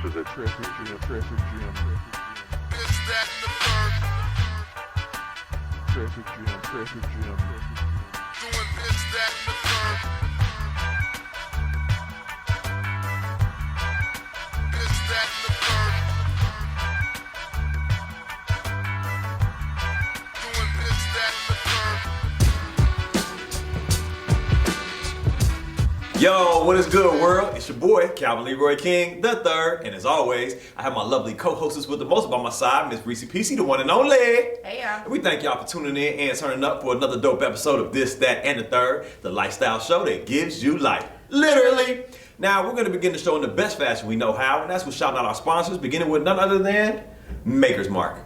is a traffic jam. Traffic jam. This, that, and the third. Traffic jam. Traffic jam. Doing this, that, and the third. This, that, and the third. Doing this, that, and the third. Yo, what is good, world? It's your boy, Calvin Leroy King the third, and as always, I have my lovely co-hostess with the most by my side, Miss Rici Pieci, the one and only. Hey, y'all. And we thank y'all for tuning in and turning up for another dope episode of This, That, and the Third, the lifestyle show that gives you life, literally. Now, we're going to begin the show in the best fashion we know how, and that's with shouting out our sponsors, beginning with none other than Maker's Mark.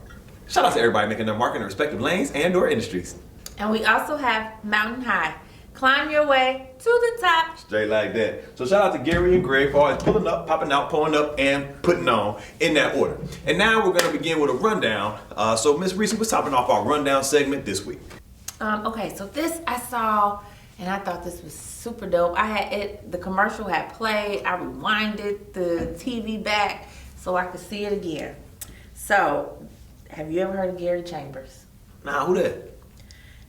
Shout out to everybody making their mark in their respective lanes and/or industries. And we also have Mountain High. Climb your way to the top. Straight like that. So shout out to Gary and Greg for always pulling up, popping out, pulling up, and putting on in that order. And now we're going to begin with a rundown. So Miss Rici, what's topping off our rundown segment this week? Okay, so this I saw, and I thought this was super dope. I had it. The commercial had played. I rewinded the TV back so I could see it again. So, have you ever heard of Gary Chambers? Nah, who that?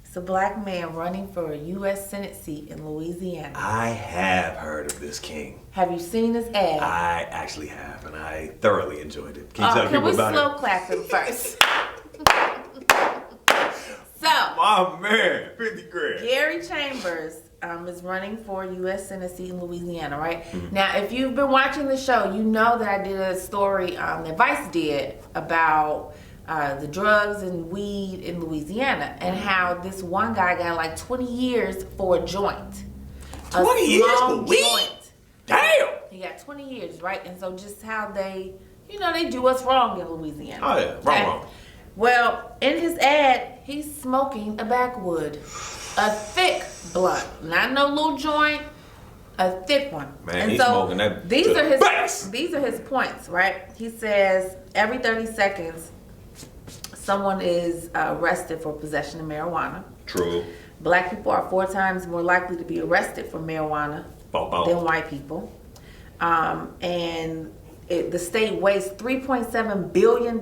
It's a black man running for a U.S. Senate seat in Louisiana. I have heard of this king. Have you seen his ad? I actually have, and I thoroughly enjoyed it. Can you tell Can people we about slow it? clap him first? So, My man, 50 grand. Gary Chambers is running for a U.S. Senate seat in Louisiana, right? Mm-hmm. Now, if you've been watching the show, you know that I did a story that Vice did about the drugs and weed in Louisiana and how this one guy got like 20 years for a joint. 20 years for weed? Joint. Damn! He got 20 years, right? And so just how they do us wrong in Louisiana. Oh yeah, wrong. Well, in his ad, he's smoking a backwood, a thick blunt, not no little joint, a thick one. Man, and he's so smoking that these to are the his face. these are his points, right? He says every 30 seconds, someone is arrested for possession of marijuana. True. Black people are 4 times more likely to be arrested for marijuana than white people, and the state wastes $3.7 billion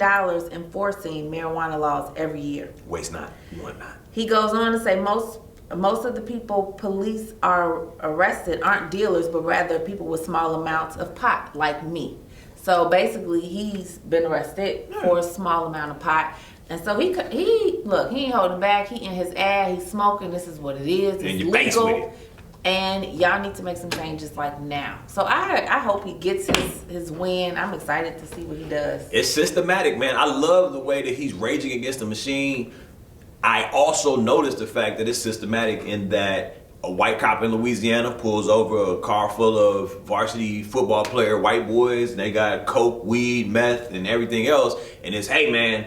enforcing marijuana laws every year. Waste not, want not. He goes on to say most of the people police are arrested aren't dealers, but rather people with small amounts of pot, like me. So basically, he's been arrested for a small amount of pot. And so he ain't holding back. He in his ad, he's smoking. This is what it is. It's legal. And y'all need to make some changes like now. So I hope he gets his win. I'm excited to see what he does. It's systematic, man. I love the way that he's raging against the machine. I also noticed the fact that it's systematic in that a white cop in Louisiana pulls over a car full of varsity football player white boys, and they got coke, weed, meth, and everything else. And it's, hey man,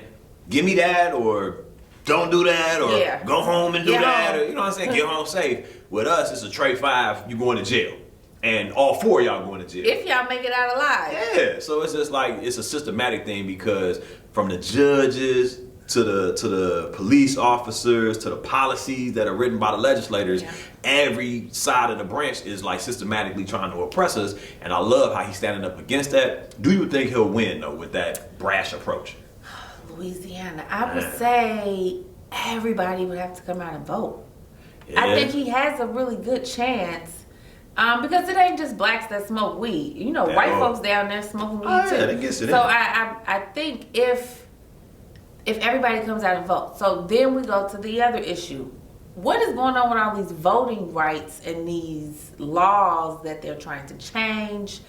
give me that, or don't do that, or go home and do that, or you know what I'm saying? Get home safe. With us, it's a tray 5, you going to jail. And all 4 of y'all going to jail. If y'all make it out alive. Yeah, so it's just like, it's a systematic thing because from the judges to the police officers to the policies that are written by the legislators, every side of the branch is like systematically trying to oppress us. And I love how he's standing up against that. Do you think he'll win though with that brash approach? Louisiana, I would say everybody would have to come out and vote. Yeah. I think he has a really good chance because it ain't just blacks that smoke weed. You know, white folks down there smoking weed too. Yeah, that gets it in. So I think if everybody comes out and votes, so then we go to the other issue. What is going on with all these voting rights and these laws that they're trying to change,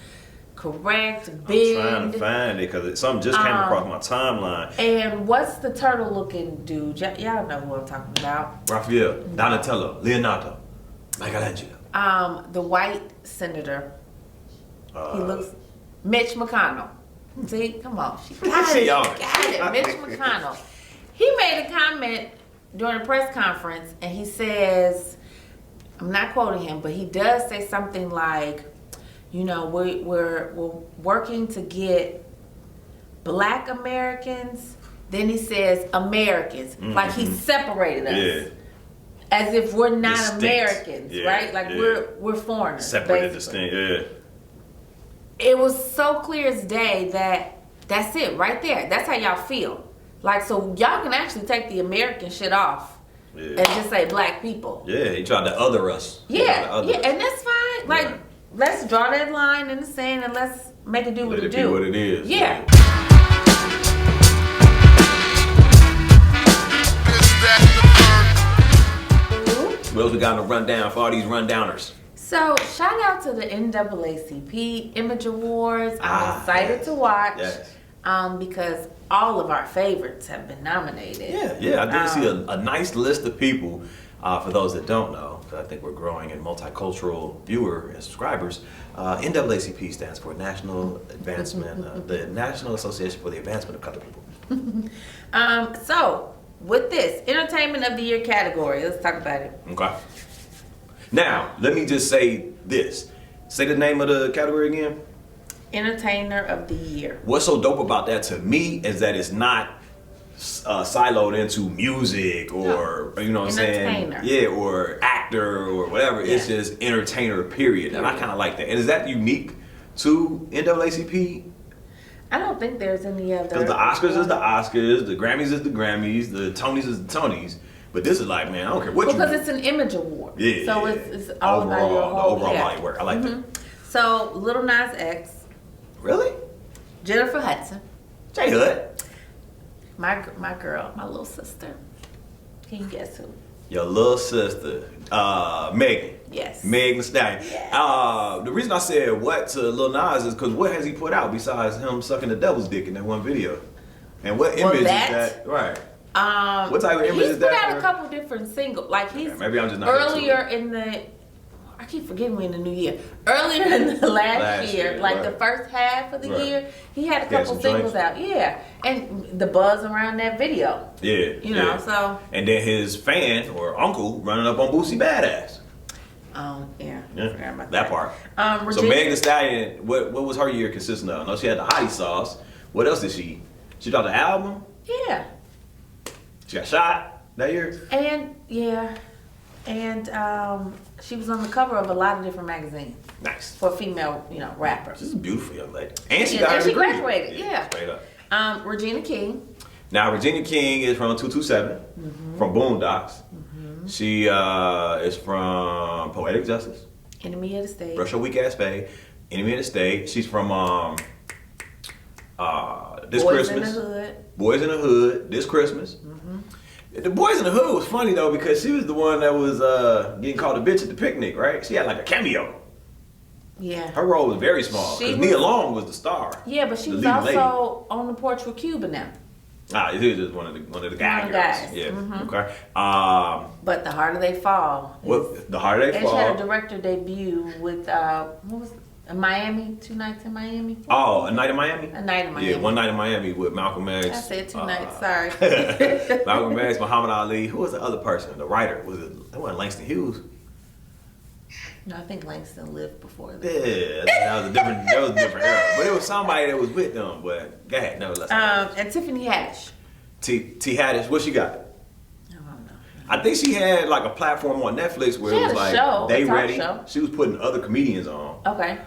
correct, bend? I'm trying to find it because something just came across my timeline. And what's the turtle-looking dude? Y'all know who I'm talking about. Raphael, Donatello, Leonardo, Michelangelo. The white senator. He looks Mitch McConnell. See, come on, she got it. Got it. Mitch McConnell. He made a comment during a press conference, and he says, I'm not quoting him, but he does say something like, you know, we're working to get black Americans. Then he says Americans, like he separated us, as if we're not Distinct. Americans, right? Like we're foreigners. Separated, distinct. it was so clear as day that that's it right there. That's how y'all feel. Like, so y'all can actually take the American shit off and just say black people. Yeah, he tried to other us. Yeah, and that's fine. Like, let's draw that line in the sand and let's make it do what it do. Let it be what it is. Yeah. What else we got on the rundown for all these rundowners? So, shout out to the NAACP Image Awards. I'm excited to watch because all of our favorites have been nominated. Yeah, I did see a nice list of people. For those that don't know, because I think we're growing in multicultural viewer and subscribers, NAACP stands for National Advancement, the National Association for the Advancement of Colored People. So, with this, Entertainment of the Year category, let's talk about it. Okay. Now, let me just say this. Say the name of the category again. Entertainer of the Year. What's so dope about that to me is that it's not siloed into music or, you know what I'm saying? Yeah, or actor or whatever. Yeah. It's just entertainer, period. And I kind of like that. And is that unique to NAACP? I don't think there's any other. Because the Oscars is the Oscars, the Grammys is the Grammys, the Tonys is the Tonys. But this is like, man, I don't care what because it's an image award. Yeah. So it's all overall, about your whole, the overall body work. I like that. So Lil Nas X. Really? Jennifer Hudson. J Hood. My girl, my little sister. Can you guess who? Your little sister, Megan. Yes. Megan Thee Stallion. Yes. The reason I said what to Lil Nas is because what has he put out besides him sucking the devil's dick in that one video? And what image is that? Right. What type of image is that? He's put out a couple different singles. Like he's maybe I'm just not earlier in the. I keep forgetting we in the new year. Earlier in the last year, like the first half of the year, he had a couple singles out. Yeah, and the buzz around that video. Yeah, you know. So and then his fan or uncle running up on Boosie Badass. Yeah. I forgot about that part. So Regina, Megan Thee Stallion, what was her year consisting of? I know she had the hottie sauce. What else did she? She dropped the album. Yeah. She got shot that year. And she was on the cover of a lot of different magazines. Nice. For a female, rapper. She's a beautiful young lady. And she got her degree. Graduated, yeah. Straight up. Regina King. Now, Regina King is from 227, from Boondocks. She is from Poetic Justice. Enemy of the State. Brush Your Weak Ass Fade. Enemy of the State. She's from This Boys Christmas. in the Hood. Boys in the Hood. This Christmas. The Boys in the Hood was funny though because she was the one that was getting called a bitch at the picnic, right? She had like a cameo. Yeah. Her role was very small because Nia Long was the star. Yeah, but she was also on the porch with Cuba now. It was just one of the guys. Yeah. Okay. But The Harder They Fall. The Harder They Fall. And she had a director debut with what was it? Miami, 2 Nights in Miami. Oh, A Night in Miami? A Night in Miami. Yeah, One Night in Miami with Malcolm X. I said 2 nights, sorry. Malcolm X, Muhammad Ali. Who was the other person? The writer. It wasn't Langston Hughes. No, I think Langston lived before that. Yeah, that was a different era. But it was somebody that was with them. But go ahead, nevertheless. And Tiffany Haddish. T Haddish, what she got? I don't know. I think she had like a platform on Netflix where it was like They Ready. Show. She was putting other comedians on. Okay.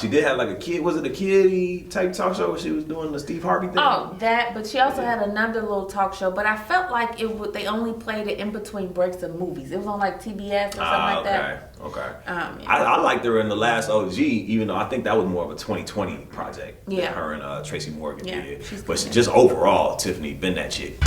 She did have like a kid. Was it a kiddie type talk show where she was doing the Steve Harvey thing? Oh, that. But she also had another little talk show. But I felt like they only played it in between breaks of movies. It was on like TBS or something like that. Okay. Yeah. I liked her in The Last OG, even though I think that was more of a 2020 project. Yeah. That her and Tracy Morgan did. But cool. just overall, Tiffany been that chick.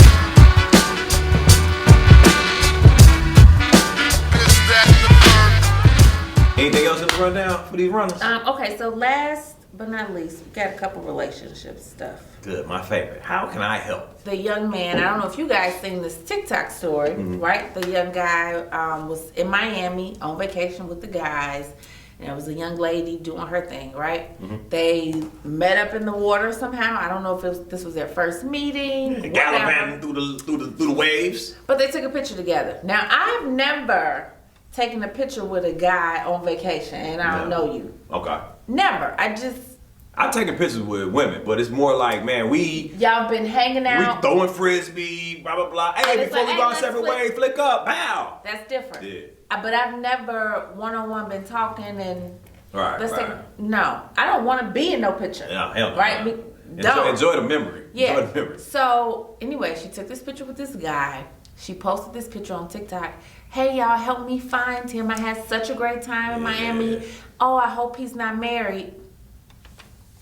Anything else in the rundown for these runners? Okay, so last but not least, we got a couple relationship stuff. Good, my favorite. How can I help? The young man, I don't know if you guys seen this TikTok story, right? The young guy was in Miami on vacation with the guys. And there was a young lady doing her thing, right? They met up in the water somehow. I don't know if this was their first meeting. Gallivanting through the waves. But they took a picture together. Now, I've never taken a picture with a guy on vacation and I don't know you. Okay. Never. I've taken pictures with women, but it's more like, man, y'all been hanging out. We throwing frisbee, blah, blah, blah. Hey, before we go our separate ways, flick up, pow. That's different. Yeah. But I've never one-on-one been talking and Right, Let's right. take. No, I don't want to be in no picture. Yeah, hell no. Right? Don't. Enjoy the memory. Yeah. Enjoy the memory. So anyway, she took this picture with this guy. She posted this picture on TikTok. Hey y'all, help me find him. I had such a great time in Miami. Oh, I hope he's not married.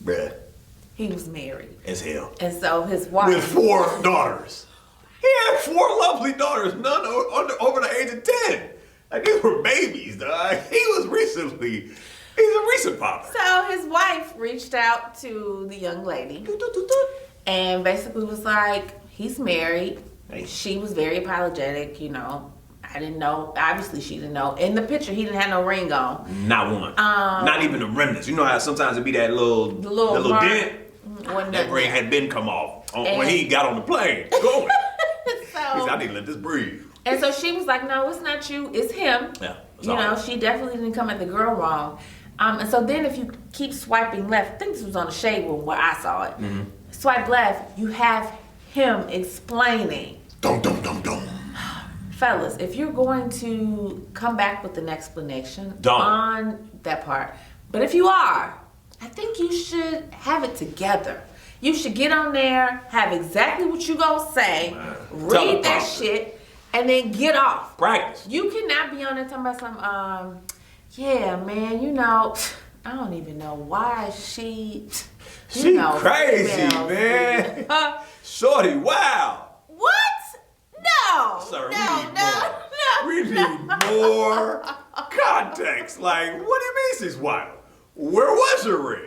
Bruh, He was married. as hell. And so his wife. With 4 daughters. He had 4 lovely daughters, none over the age of 10. Like, these were babies, dog. He's a recent father. So his wife reached out to the young lady and basically was like, he's married. Hey. She was very apologetic, I didn't know. Obviously, she didn't know. In the picture, he didn't have no ring on. Not one. Not even the remnants. You know how sometimes it be that little mark. dent? Wasn't That nothing. ring had been come off when And- he got on the plane. Going. He said, I So, need to let this breathe. and so she was like, no, it's not you, it's him. Yeah. it's all right. She definitely didn't come at the girl wrong. And so then if you keep swiping left, I think this was on the Shade Room where I saw it. Mm-hmm. Swipe left, you have him explaining. Dum, dum, dum, dum. Fellas, if you're going to come back with an explanation Don't. on that part, but if you are, I think you should have it together. You should get on there, have exactly what you gonna say, read that Teleprompter. shit, and then get off. Practice. You cannot be on there talking about some, yeah, man, I don't even know why she Crazy, females- man. Shorty, wow. What? No. Sir, no. we need more context. Like, what do you mean she's wild? Where was your ring?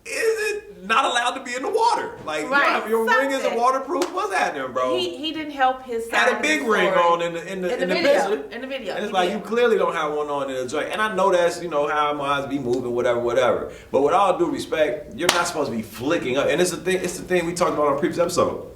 Is it not allowed to be in the water? Like, Right, your ring isn't something. waterproof? What's happening, bro? He didn't help his side had of a the big ring story. on in the video. picture. In the video. And it's he like, did. you clearly don't have one on in the joint. And I know that's, how minds be moving, whatever. But with all due respect, you're not supposed to be flicking up. And it's the thing we talked about on a previous episode.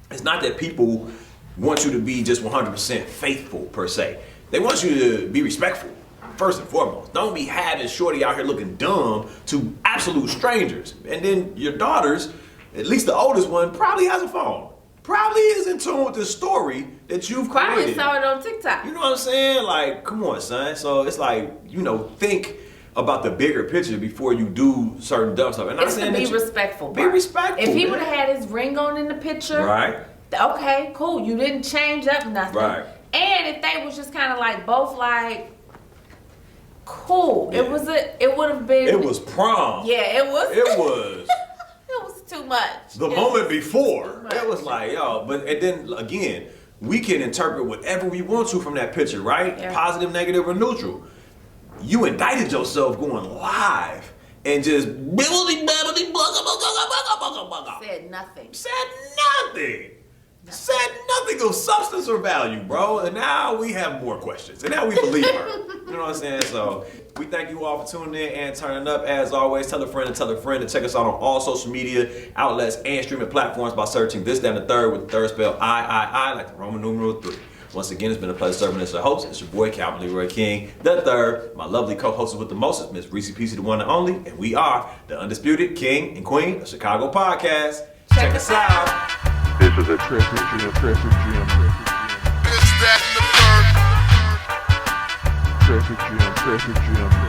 It's not that people want you to be just 100% faithful, per se. They want you to be respectful, first and foremost. Don't be having shorty out here looking dumb to absolute strangers. And then your daughters, at least the oldest one, probably has a phone. Probably is in tune with this story that you've Probably created. saw it on TikTok. You know what I'm saying? Like, come on, son. So it's like, think about the bigger picture before you do certain dumb stuff. And I'm It's saying to be that you- respectful. Be bro. respectful. If he man. would have had his ring on in the picture, Right. Okay, cool. You didn't change up nothing. Right. And if they was just kind of like both like, cool. Yeah. It would have been. It was prom. Yeah, it was. It was It was too much. the It moment was before. too much. It was like, and then again, we can interpret whatever we want to from that picture, right? Yeah. Positive, negative, or neutral. You indicted yourself going live and just Said nothing. said nothing. Said nothing of substance or value, bro. And now we have more questions. And now we believe her. You know what I'm saying? So we thank you all for tuning in and turning up. As always, tell a friend to check us out on all social media outlets and streaming platforms by searching This, That, and the Third with the third spell I, like the Roman numeral 3. Once again, it's been a pleasure serving as your host. It's your boy, Calvin Leroy King, the third. My lovely co-host with the mostest, Miss Rici Pieci, the one and only. And we are the Undisputed King and Queen of Chicago Podcast. Check us out. This is a Traffic Jam. This, that, and the third. Traffic Jam.